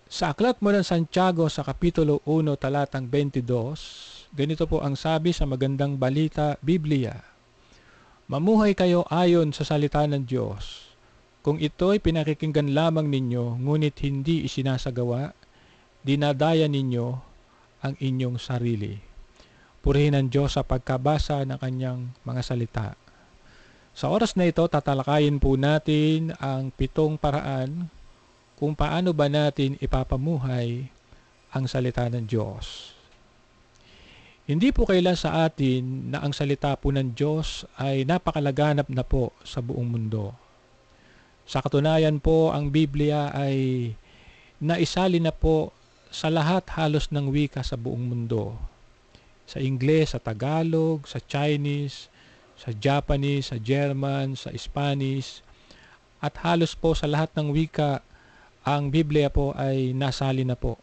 Sa aklat mo ng Santiago sa Kapitulo 1 talatang 22, ganito po ang sabi sa magandang balita, Biblia. Mamuhay kayo ayon sa salita ng Diyos. Kung ito'y pinakikinggan lamang ninyo, ngunit hindi isinasagawa, dinadaya ninyo ang inyong sarili. Purihin ang Diyos sa pagkabasa ng kanyang mga salita. Sa oras na ito, tatalakayin po natin ang 7 paraan kung paano ba natin ipapamuhay ang salita ng Diyos. Hindi po kailan sa atin na ang salita po ng Diyos ay napakalaganap na po sa buong mundo. Sa katunayan po, ang Biblia ay naisali na po sa lahat halos ng wika sa buong mundo. Sa Ingles, sa Tagalog, sa Chinese, sa Japanese, sa German, sa Spanish, at halos po sa lahat ng wika, ang Biblia po ay nasali na po.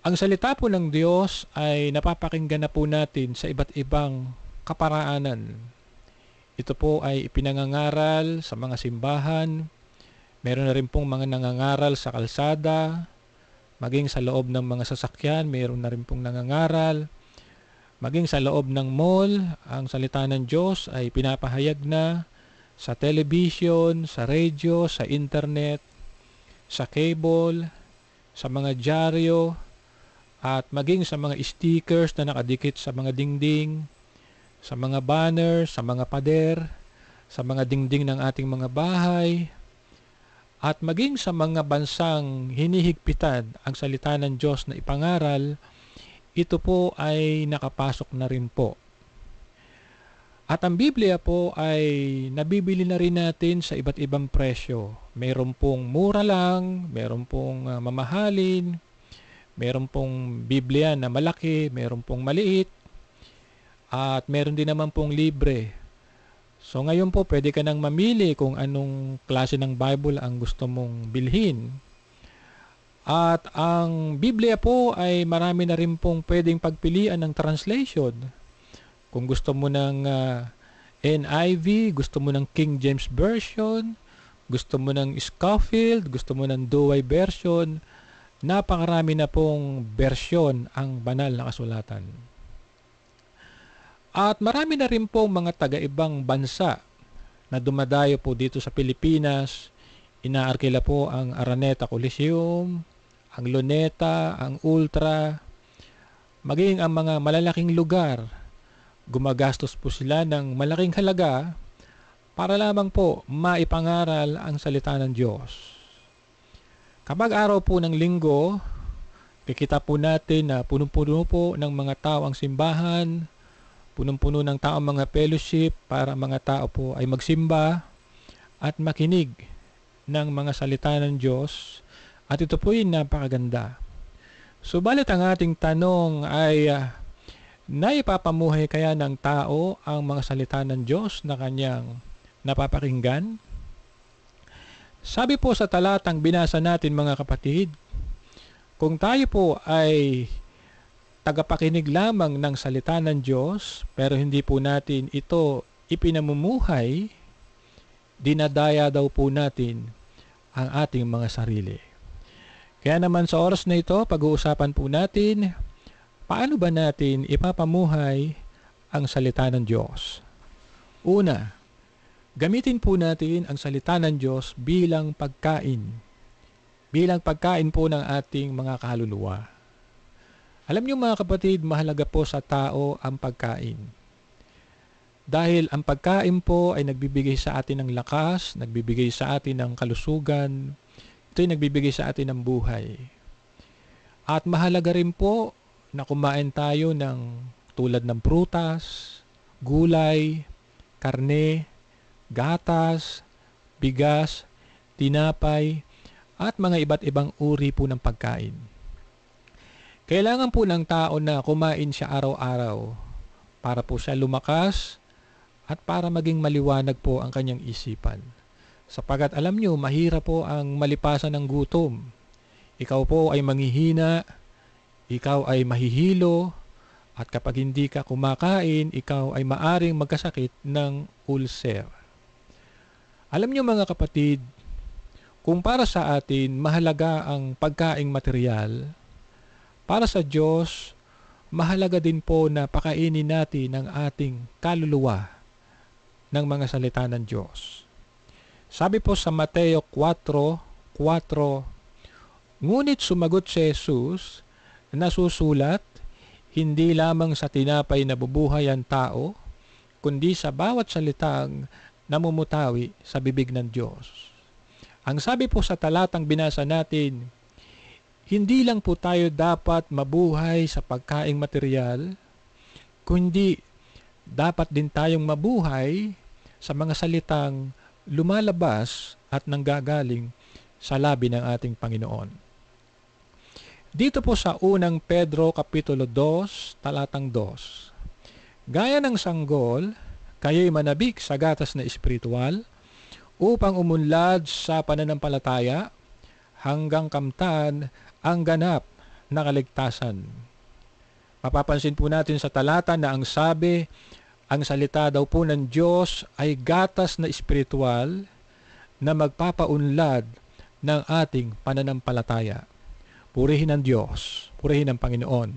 Ang salita po ng Diyos ay napapakinggan na po natin sa iba't ibang kaparaanan. Ito po ay ipinangangaral sa mga simbahan, meron na rin pong mga nangangaral sa kalsada, maging sa loob ng mga sasakyan, meron na rin pong nangangaral, maging sa loob ng mall, ang salita ng Diyos ay pinapahayag na sa television, sa radio, sa internet, sa cable, sa mga dyaryo, at maging sa mga stickers na nakadikit sa mga dingding, sa mga banner, sa mga pader, sa mga dingding ng ating mga bahay, at maging sa mga bansang hinihigpitan ang salita ng Diyos na ipangaral, ito po ay nakapasok na rin po. At ang Biblia po ay nabibili na rin natin sa iba't ibang presyo. Mayroon pong mura lang, mayroon pong mamahalin, mayroon pong Biblia na malaki, mayroon pong maliit, at mayroon din naman pong libre. So ngayon po pwede ka nang mamili kung anong klase ng Bible ang gusto mong bilhin. At ang Biblia po ay marami na rin pong pwedeng pagpilian ng translation. Kung gusto mo ng NIV, gusto mo ng King James Version, gusto mo ng Scofield, gusto mo ng Douay Version, napakarami na pong bersyon ang banal na kasulatan. At marami na rin pong mga taga-ibang bansa na dumadayo po dito sa Pilipinas. Inaarkila po ang Araneta Coliseum, ang Luneta, ang Ultra, maging ang mga malalaking lugar. Gumagastos po sila ng malaking halaga para lamang po maipangaral ang salita ng Diyos. Kapag araw po ng linggo, kikita po natin na punong-puno po ng mga tao ang simbahan, punong-puno ng tao ang mga fellowship para mga tao po ay magsimba at makinig ng mga salita ng Diyos, at ito po ay napakaganda. Subalit ang ating tanong ay, naipapamuhay kaya ng tao ang mga salita ng Diyos na kanyang napapakinggan? Sabi po sa talatang binasa natin mga kapatid, kung tayo po ay tagapakinig lamang ng salita ng Diyos, pero hindi po natin ito ipinamumuhay, dinadaya daw po natin ang ating mga sarili. Kaya naman sa oras na ito, pag-uusapan po natin, paano ba natin ipapamuhay ang salita ng Diyos? Una, gamitin po natin ang salita ng Diyos bilang pagkain. Bilang pagkain po ng ating mga kaluluwa. Alam niyo mga kapatid, mahalaga po sa tao ang pagkain. Dahil ang pagkain po ay nagbibigay sa atin ng lakas, nagbibigay sa atin ng kalusugan, ito'y nagbibigay sa atin ng buhay. At mahalaga rin po na kumain tayo ng tulad ng prutas, gulay, karne, gatas, bigas, tinapay, at mga iba't ibang uri po ng pagkain. Kailangan po ng tao na kumain siya araw-araw para po siya lumakas at para maging maliwanag po ang kanyang isipan. Sapagat alam nyo, mahirap po ang malipasan ng gutom. Ikaw po ay manghihina, ikaw ay mahihilo, at kapag hindi ka kumakain, ikaw ay maaring magkasakit ng ulcer. Alam nyo mga kapatid, Kung para sa atin mahalaga ang pagkaing material, para sa Diyos, mahalaga din po na pakainin natin ang ating kaluluwa ng mga salita ng Diyos. Sabi po sa Mateo 4:4, ngunit sumagot si Jesus, nasusulat, hindi lamang sa tinapay nabubuhay ang tao, kundi sa bawat salitang namumutawi sa bibig ng Diyos. Ang sabi po sa talatang binasa natin, hindi lang po tayo dapat mabuhay sa pagkaing material, kundi dapat din tayong mabuhay sa mga salitang lumalabas at nanggagaling sa labi ng ating Panginoon. Dito po sa unang Pedro Kapitulo 2, talatang 2. Gaya ng sanggol, kayo'y manabik sa gatas na espiritual upang umunlad sa pananampalataya hanggang kamtan ang ganap na kaligtasan. Mapapansin po natin sa talata na ang sabi, ang salita daw po ng Diyos ay gatas na espiritual na magpapaunlad ng ating pananampalataya. Purihin ang Diyos, purihin ang Panginoon.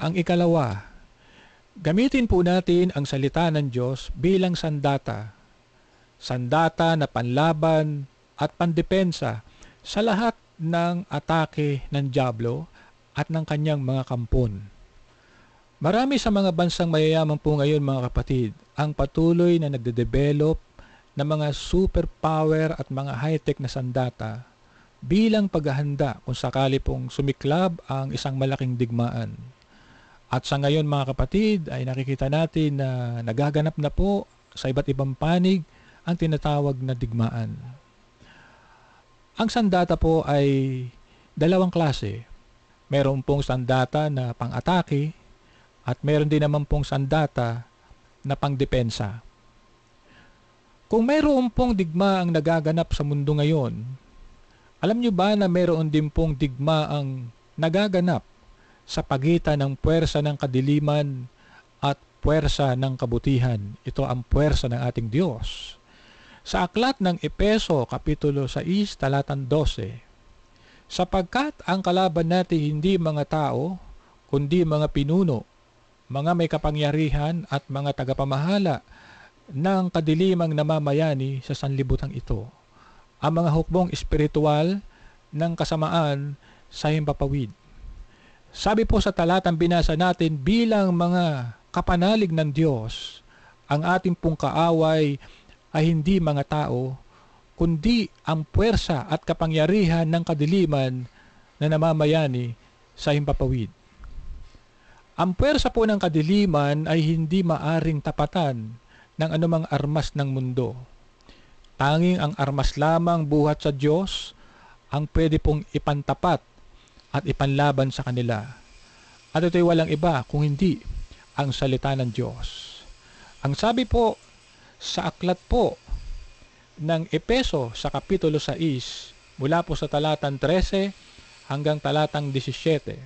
Ang ikalawa, gamitin po natin ang salita ng Diyos bilang sandata. Sandata na panlaban at pandepensa sa lahat ng atake ng dyablo at ng kanyang mga kampon. Marami sa mga bansang mayayaman po ngayon, mga kapatid, ang patuloy na nagde-develop ng mga superpower at mga high-tech na sandata bilang paghahanda kung sakali pong sumiklab ang isang malaking digmaan. At sa ngayon, mga kapatid, ay nakikita natin na nagaganap na po sa iba't ibang panig ang tinatawag na digmaan. Ang sandata po ay dalawang klase. Meron pong sandata na pang-atake at meron din naman pong sandata na pang-depensa. Kung meron pong digma ang nagaganap sa mundo ngayon, alam nyo ba na meron din pong digma ang nagaganap sa pagitan ng puwersa ng kadiliman at puwersa ng kabutihan? Ito ang puwersa ng ating Diyos. Sa aklat ng Epeso, Kapitulo 6, talatang 12, sapagkat ang kalaban natin hindi mga tao, kundi mga pinuno, mga may kapangyarihan at mga tagapamahala ng kadilimang namamayani sa sanlibutan ito, ang mga hukbong espiritual ng kasamaan sa himpapawid. Sabi po sa talatang binasa natin, bilang mga kapanalig ng Diyos, ang ating pong kaaway ay hindi mga tao, kundi ang puwersa at kapangyarihan ng kadiliman na namamayani sa himpapawid. Ang puwersa po ng kadiliman ay hindi maaring tapatan ng anumang armas ng mundo. Tanging ang armas lamang buhat sa Diyos ang pwede pong ipantapat at ipanlaban sa kanila. At ito'y walang iba kung hindi ang salita ng Diyos. Ang sabi po sa aklat po ng Epeso sa Kapitulo 6, mula po sa talatang 13 hanggang talatang 17.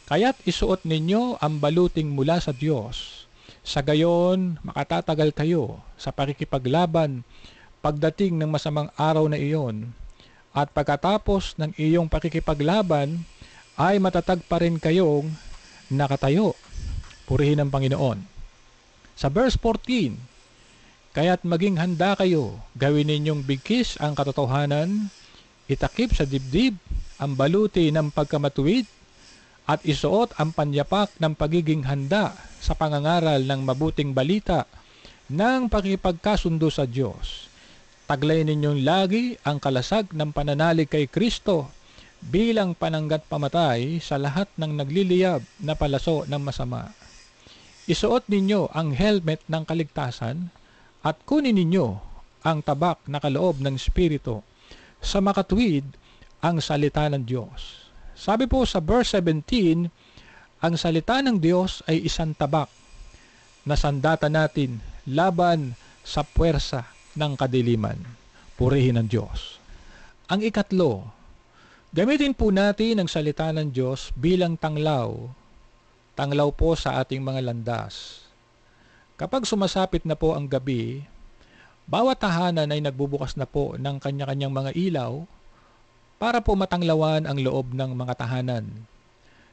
Kaya't isuot ninyo ang baluting mula sa Diyos. Sa gayon, makatatagal kayo sa pakikipaglaban pagdating ng masamang araw na iyon. At pagkatapos ng iyong pakikipaglaban, ay matatag pa rin kayong nakatayo. Purihin ang Panginoon. Sa verse 14, kaya't maging handa kayo, gawin ninyong bigkis ang katotohanan, itakip sa dibdib ang baluti ng pagkamatuwid, at isuot ang panyapak ng pagiging handa sa pangangaral ng mabuting balita ng pakipagkasundo sa Diyos. Taglay ninyong lagi ang kalasag ng pananalig kay Kristo bilang pananggat pamatay sa lahat ng nagliliyab na palaso ng masama. Isuot ninyo ang helmet ng kaligtasan at kunin ninyo ang tabak na kaloob ng Espiritu sa makatuwid ang salita ng Diyos. Sabi po sa verse 17, ang salita ng Diyos ay isang tabak na sandata natin laban sa puwersa ng kadiliman. Purihin ang Diyos. Ang ikatlo, gamitin po natin ang salita ng Diyos bilang tanglaw. Tanglaw po sa ating mga landas. Kapag sumasapit na po ang gabi, Bawat tahanan ay nagbubukas na po ng kanya-kanyang mga ilaw para po matanglawan ang loob ng mga tahanan.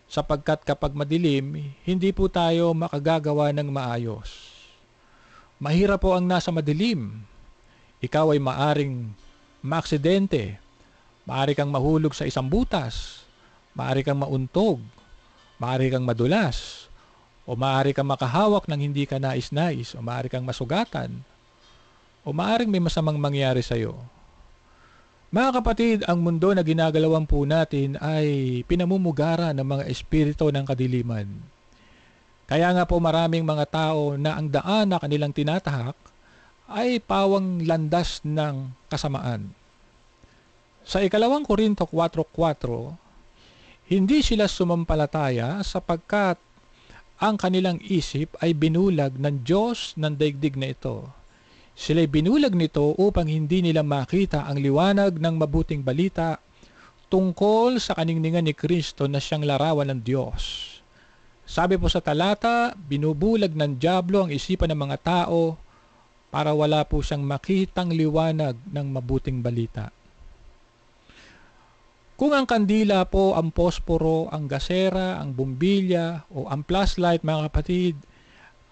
Sapagkat kapag madilim, hindi po tayo makagagawa ng maayos. Mahirap po ang nasa madilim. Ikaw ay maaring maaksidente, maari kang mahulog sa isang butas, maari kang mauntog, maari kang madulas, o maari kang makahawak ng hindi ka nais-nais, o maari kang masugatan, o maaring may masamang mangyari sa iyo. Mga kapatid, ang mundo na ginagalawan po natin ay pinamumugara ng mga espiritu ng kadiliman. Kaya nga po maraming mga tao na ang daan na kanilang tinatahak ay pawang landas ng kasamaan. Sa 2 Korinto 4:4, hindi sila sumampalataya sapagkat ang kanilang isip ay binulag ng Diyos ng daigdig na ito. Sila'y binulag nito upang hindi nila makita ang liwanag ng mabuting balita tungkol sa kaningningan ni Kristo na siyang larawan ng Diyos. Sabi po sa talata, binubulag ng dyablo ang isipan ng mga tao para wala po siyang makitang liwanag ng mabuting balita. Kung ang kandila po, ang posporo, ang gasera, ang bumbilya o ang flashlight, mga kapatid,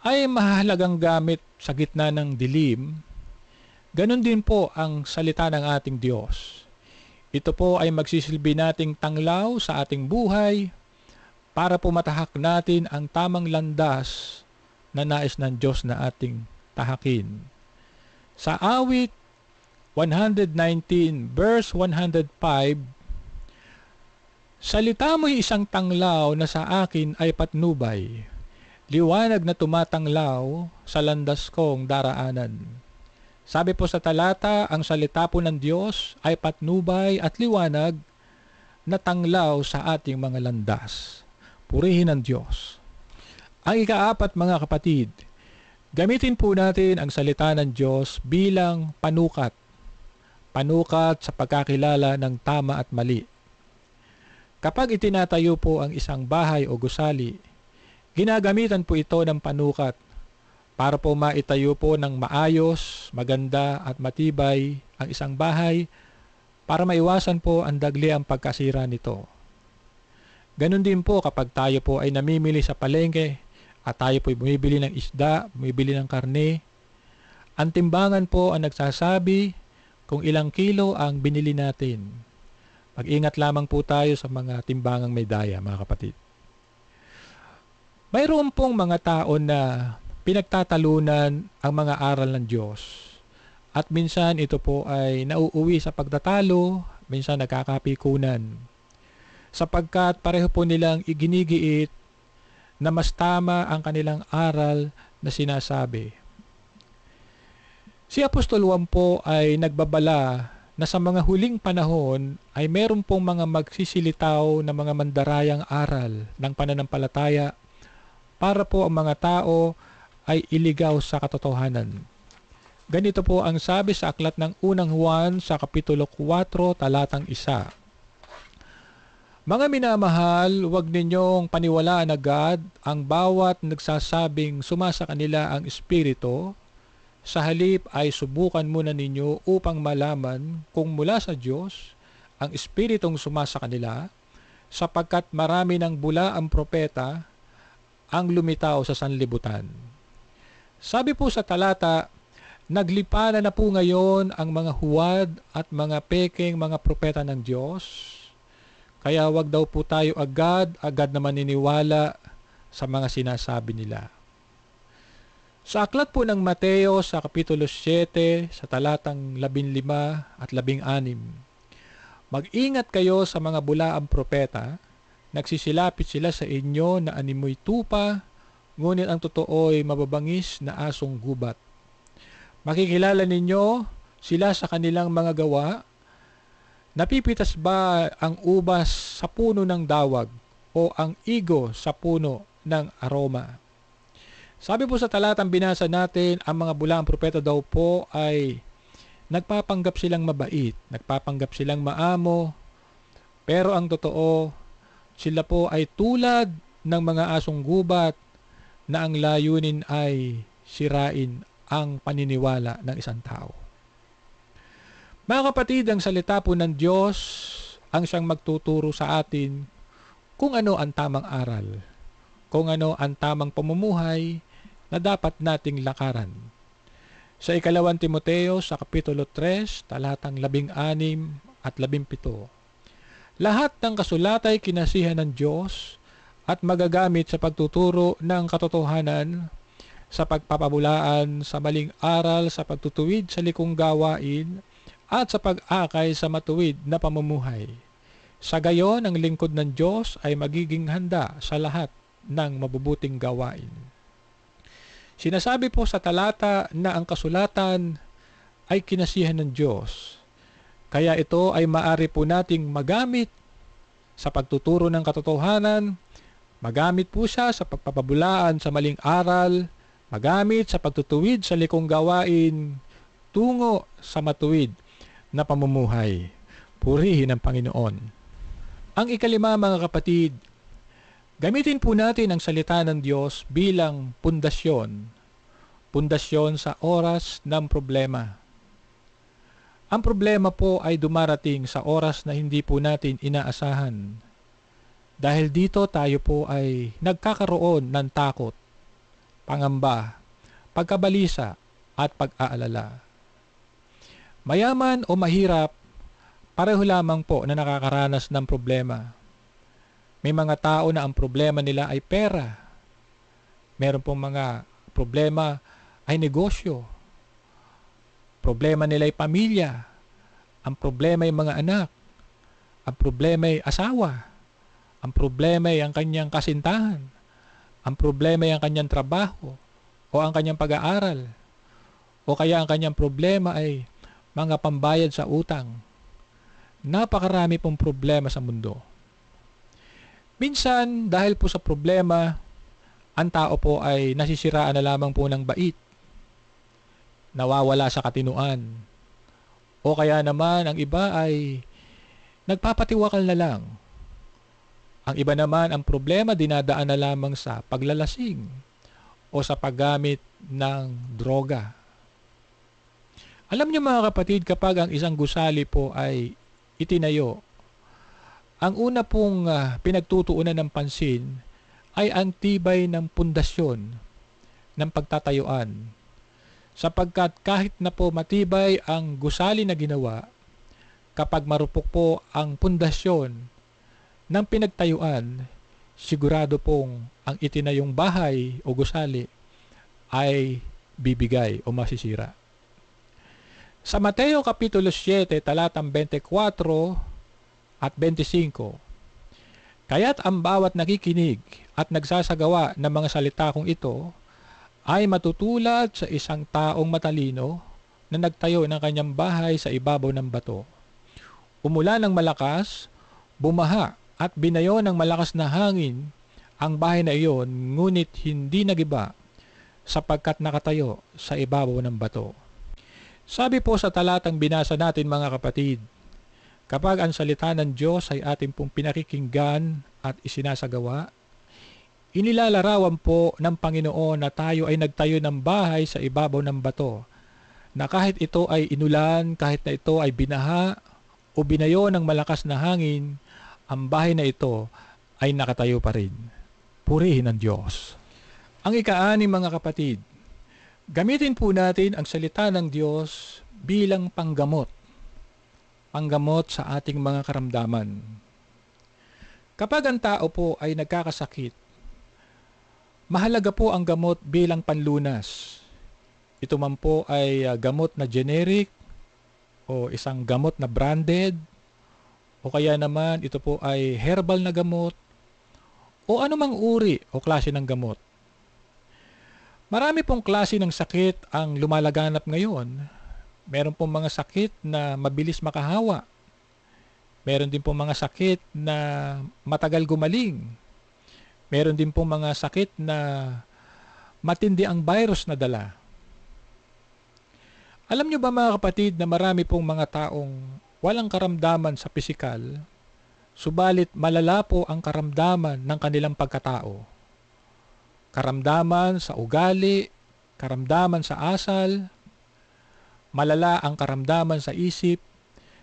ay mahalagang gamit sa gitna ng dilim, ganun din po ang salita ng ating Diyos. Ito po ay magsisilbi nating tanglaw sa ating buhay para po matahak natin ang tamang landas na nais ng Diyos na ating tahakin. Sa awit 119 verse 105, salita mo'y isang tanglaw na sa akin ay patnubay, liwanag na tumatanglaw sa landas kong daraanan. Sabi po sa talata, ang salita po ng Diyos ay patnubay at liwanag na tanglaw sa ating mga landas. Purihin ang Diyos. Ang ikaapat, mga kapatid, gamitin po natin ang salita ng Diyos bilang panukat. Panukat sa pagkakilala ng tama at mali. Kapag itinatayo po ang isang bahay o gusali, ginagamitan po ito ng panukat para po maitayo po ng maayos, maganda at matibay ang isang bahay para maiwasan po ang dagli ang pagkasira nito. Ganon din po kapag tayo po ay namimili sa palengke at tayo po ay bumibili ng isda, bumibili ng karne. Ang timbangan po ang nagsasabi kung ilang kilo ang binili natin. Mag-ingat lamang po tayo sa mga timbangang may daya, mga kapatid. Mayroon pong mga tao na pinagtatalunan ang mga aral ng Diyos. At minsan ito po ay nauuwi sa pagtatalo, minsan nagkakapikunan. Sapagkat pareho po nilang iginigiit na mas tama ang kanilang aral na sinasabi. Si Apostol Juan po ay nagbabala na sa mga huling panahon ay meron pong mga magsisilitaw na mga mandarayang aral ng pananampalataya para po ang mga tao ay iligaw sa katotohanan. Ganito po ang sabi sa aklat ng unang Juan sa Kapitulo 4, talatang 1. Mga minamahal, huwag ninyong paniwalaan agad ang bawat nagsasabing sumasa kanila ang Espiritu. Sa halip ay subukan muna ninyo upang malaman kung mula sa Diyos ang Espiritong sumasa kanila, sapagkat marami ng bula ang propeta ang lumitaw sa sanlibutan. Sabi po sa talata, naglipanan na po ngayon ang mga huwad at mga pekeng mga propeta ng Diyos. Kaya wag daw po tayo agad na maniniwala sa mga sinasabi nila. Sa aklat po ng Mateo sa Kapitulo 7 sa talatang 15 at 16, mag-ingat kayo sa mga bulaang propeta, nagsisilapit sila sa inyo na animoy tupa, ngunit ang totoo ay mababangis na asong gubat. Makikilala ninyo sila sa kanilang mga gawa. Napipitas ba ang ubas sa puno ng dawag o ang igo sa puno ng aroma? Sabi po sa talatang binasa natin, ang mga bulaang propeta daw po ay nagpapanggap silang mabait, nagpapanggap silang maamo, pero ang totoo, sila po ay tulad ng mga asong gubat na ang layunin ay sirain ang paniniwala ng isang tao. Mga kapatid, ang salita po ng Diyos ang siyang magtuturo sa atin kung ano ang tamang aral, kung ano ang tamang pamumuhay na dapat nating lakaran. Sa ikalawang Timoteo sa Kapitulo 3, talatang 16 at 17. Lahat ng kasulat ay kinasihan ng Diyos at magagamit sa pagtuturo ng katotohanan, sa pagpapabulaan sa maling aral, sa pagtutuwid sa likong gawain, at sa pag-akay sa matuwid na pamumuhay. Sa gayon, ang lingkod ng Diyos ay magiging handa sa lahat ng mabubuting gawain. Sinasabi po sa talata na ang kasulatan ay kinasihan ng Diyos. Kaya ito ay maaari po nating magamit sa pagtuturo ng katotohanan, magamit po siya sa pagpapabulaan sa maling aral, magamit sa pagtutuwid sa likong gawain, tungo sa matuwid na pamumuhay. Purihin ang Panginoon. Ang ikalima, mga kapatid, gamitin po natin ang salita ng Diyos bilang pundasyon. Pundasyon sa oras ng problema. Ang problema po ay dumarating sa oras na hindi po natin inaasahan. Dahil dito tayo po ay nagkakaroon ng takot, pangamba, pagkabalisa at pag-aalala. Mayaman o mahirap, pareho lamang po na nakakaranas ng problema. May mga tao na ang problema nila ay pera. Meron pong mga problema ay negosyo. Problema nila ay pamilya. Ang problema ay mga anak. Ang problema ay asawa. Ang problema ay ang kanyang kasintahan. Ang problema ay ang kanyang trabaho o ang kanyang pag-aaral. O kaya ang kanyang problema ay mga pambayad sa utang. Napakarami pong problema sa mundo. Minsan, dahil po sa problema, ang tao po ay nasisiraan na lamang po ng bait. Nawawala sa katinuan. O kaya naman, ang iba ay nagpapatiwakal na lang. Ang iba naman, ang problema dinadaan na lamang sa paglalasing o sa paggamit ng droga. Alam niyo mga kapatid, kapag ang isang gusali po ay itinayo, ang una pong pinagtutuunan ng pansin ay ang tibay ng pundasyon ng pagtatayuan. Sapagkat kahit na po matibay ang gusali na ginawa, kapag marupok po ang pundasyon ng pinagtayuan, sigurado pong ang itinayong bahay o gusali ay bibigay o masisira. Sa Mateo Kapitulo 7, talatang 24 at 25, kaya't ang bawat nakikinig at nagsasagawa ng mga salita kong ito ay matutulad sa isang taong matalino na nagtayo ng kanyang bahay sa ibabaw ng bato. Umulan ng malakas, bumaha at binayo ng malakas na hangin ang bahay na iyon, ngunit hindi nagiba sapagkat nakatayo sa ibabaw ng bato. Sabi po sa talatang binasa natin mga kapatid, kapag ang salita ng Diyos ay ating pong pinakikinggan at isinasagawa, inilalarawan po ng Panginoon na tayo ay nagtayo ng bahay sa ibabaw ng bato, na kahit ito ay inulan, kahit na ito ay binaha o binayo ng malakas na hangin, ang bahay na ito ay nakatayo pa rin. Purihin ang Diyos. Ang ika-6 mga kapatid, gamitin po natin ang salita ng Diyos bilang panggamot. Panggamot sa ating mga karamdaman. Kapag ang tao po ay nagkakasakit, mahalaga po ang gamot bilang panlunas. Ito man po ay gamot na generic o isang gamot na branded o kaya naman ito po ay herbal na gamot o anumang uri o klase ng gamot. Marami pong klase ng sakit ang lumalaganap ngayon. Meron pong mga sakit na mabilis makahawa. Meron din pong mga sakit na matagal gumaling. Meron din pong mga sakit na matindi ang virus na dala. Alam nyo ba mga kapatid na marami pong mga taong walang karamdaman sa pisikal, subalit malala po ang karamdaman ng kanilang pagkatao. Karamdaman sa ugali, karamdaman sa asal, malala ang karamdaman sa isip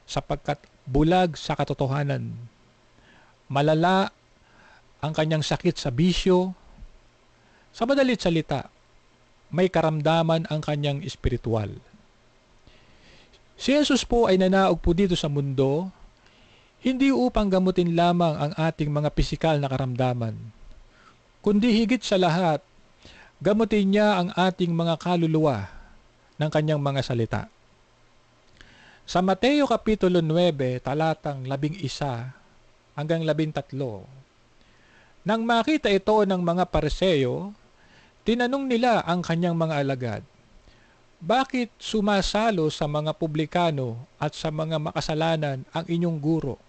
sapagkat bulag sa katotohanan. Malala ang kanyang sakit sa bisyo. Sa madalit salita, may karamdaman ang kanyang espiritual. Si Jesus po ay nanaog po dito sa mundo, hindi upang gamutin lamang ang ating mga pisikal na karamdaman, kundi higit sa lahat, gamutin niya ang ating mga kaluluwa ng kanyang mga salita. Sa Mateo Kapitulo 9, talatang 11 hanggang 13, nang makita ito ng mga Pariseo, tinanong nila ang kanyang mga alagad, bakit sumasalo sa mga publikano at sa mga makasalanan ang inyong guro?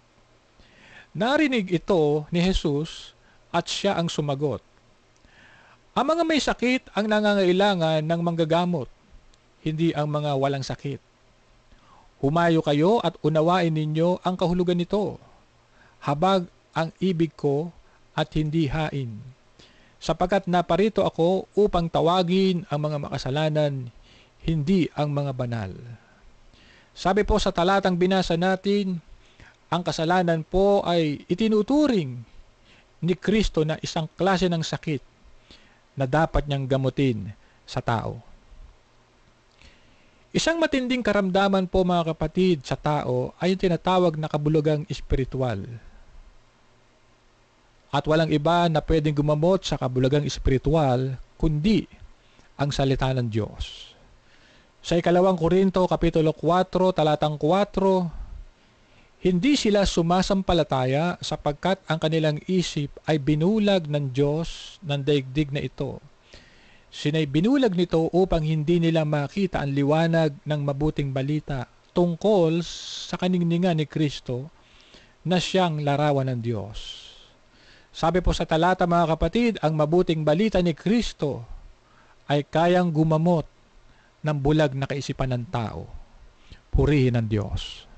Narinig ito ni Jesus at siya ang sumagot, ang mga may sakit ang nangangailangan ng manggagamot, hindi ang mga walang sakit. Humayo kayo at unawain ninyo ang kahulugan nito. Habag ang ibig ko at hindi hain. Sapagkat naparito ako upang tawagin ang mga makasalanan, hindi ang mga banal. Sabi po sa talatang binasa natin, ang kasalanan po ay itinuturing ni Kristo na isang klase ng sakit na dapat niyang gamutin sa tao. Isang matinding karamdaman po mga kapatid sa tao ay yung tinatawag na kabulugang espiritual. At walang iba na pwedeng gumamot sa kabulugang espiritual kundi ang salita ng Diyos. Sa 2 Korinto Kapitulo 4, talatang 4, hindi sila sumasampalataya sapagkat ang kanilang isip ay binulag ng Diyos ng daigdig na ito. Sinay binulag nito upang hindi nila makita ang liwanag ng mabuting balita tungkol sa kaningningan ni Kristo na siyang larawan ng Diyos. Sabi po sa talata mga kapatid, ang mabuting balita ni Kristo ay kayang gumamot ng bulag na kaisipan ng tao. Purihin ng Diyos.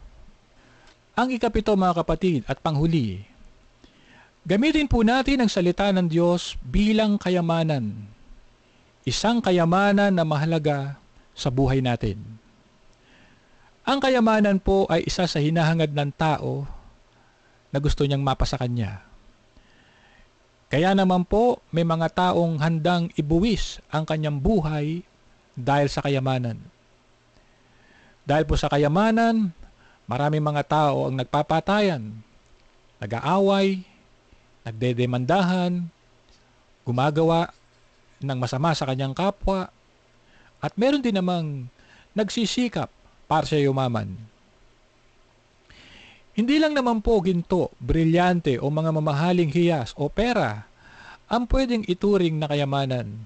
Ang ikapito mga kapatid at panghuli, gamitin po natin ang salita ng Diyos bilang kayamanan. Isang kayamanan na mahalaga sa buhay natin. Ang kayamanan po ay isa sa hinahangad ng tao na gusto niyang mapasa kanya. Kaya naman po may mga taong handang ibuwis ang kanyang buhay dahil sa kayamanan. Dahil po sa kayamanan, maraming mga tao ang nagpapatayan, nag-aaway, nagdedemandahan, gumagawa ng masama sa kanyang kapwa, at meron din namang nagsisikap para sa yumaman. Hindi lang naman po ginto, brilyante o mga mamahaling hiyas o pera ang pwedeng ituring na kayamanan.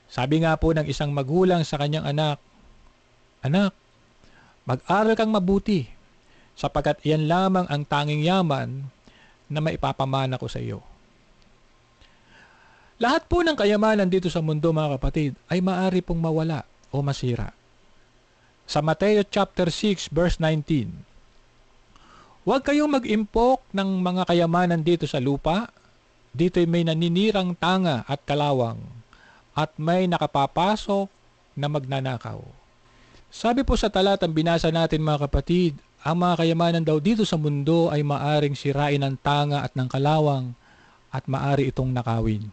Sabi nga po ng isang magulang sa kanyang anak, "Anak, mag-aral kang mabuti, sapagkat iyan lamang ang tanging yaman na maipapamana ko sa iyo." Lahat po ng kayamanan dito sa mundo mga kapatid ay maaari pong mawala o masira. Sa Mateo chapter 6 verse 19, huwag kayong mag-impok ng mga kayamanan dito sa lupa, dito'y may naninirang tanga at kalawang, at may nakapapasok na magnanakaw. Sabi po sa talatang binasa natin mga kapatid, ang mga kayamanan daw dito sa mundo ay maaring sirain ng tanga at ng kalawang at maari itong nakawin.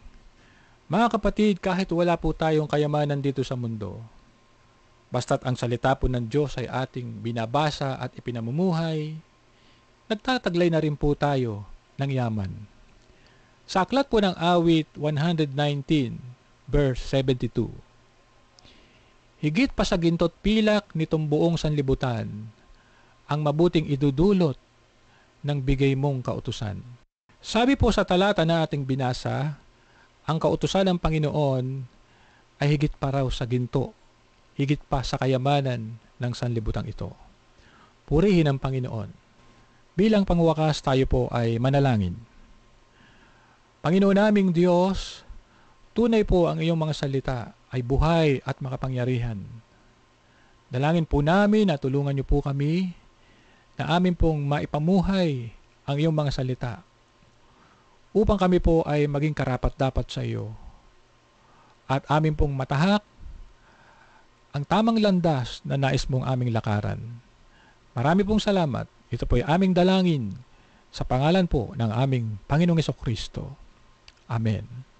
Mga kapatid, kahit wala po tayong kayamanan dito sa mundo, basta't ang salita po ng Diyos ay ating binabasa at ipinamumuhay, nagtataglay na rin po tayo ng yaman. Sa aklat po ng awit 119, verse 72, higit pa sa ginto't pilak nitong buong sanlibutan, ang mabuting idudulot ng bigay mong kautusan. Sabi po sa talata na ating binasa, ang kautusan ng Panginoon ay higit pa raw sa ginto, higit pa sa kayamanan ng sanlibutang ito. Purihin ang Panginoon. Bilang pangwakas tayo po ay manalangin. Panginoon naming Diyos, tunay po ang iyong mga salita ay buhay at makapangyarihan. Dalangin po namin na tulungan niyo po kami na amin pong maipamuhay ang iyong mga salita upang kami po ay maging karapat-dapat sa iyo at amin pong matahak ang tamang landas na nais mong aming lakaran. Marami pong salamat. Ito po ay aming dalangin sa pangalan po ng aming Panginoong Hesukristo. Amen.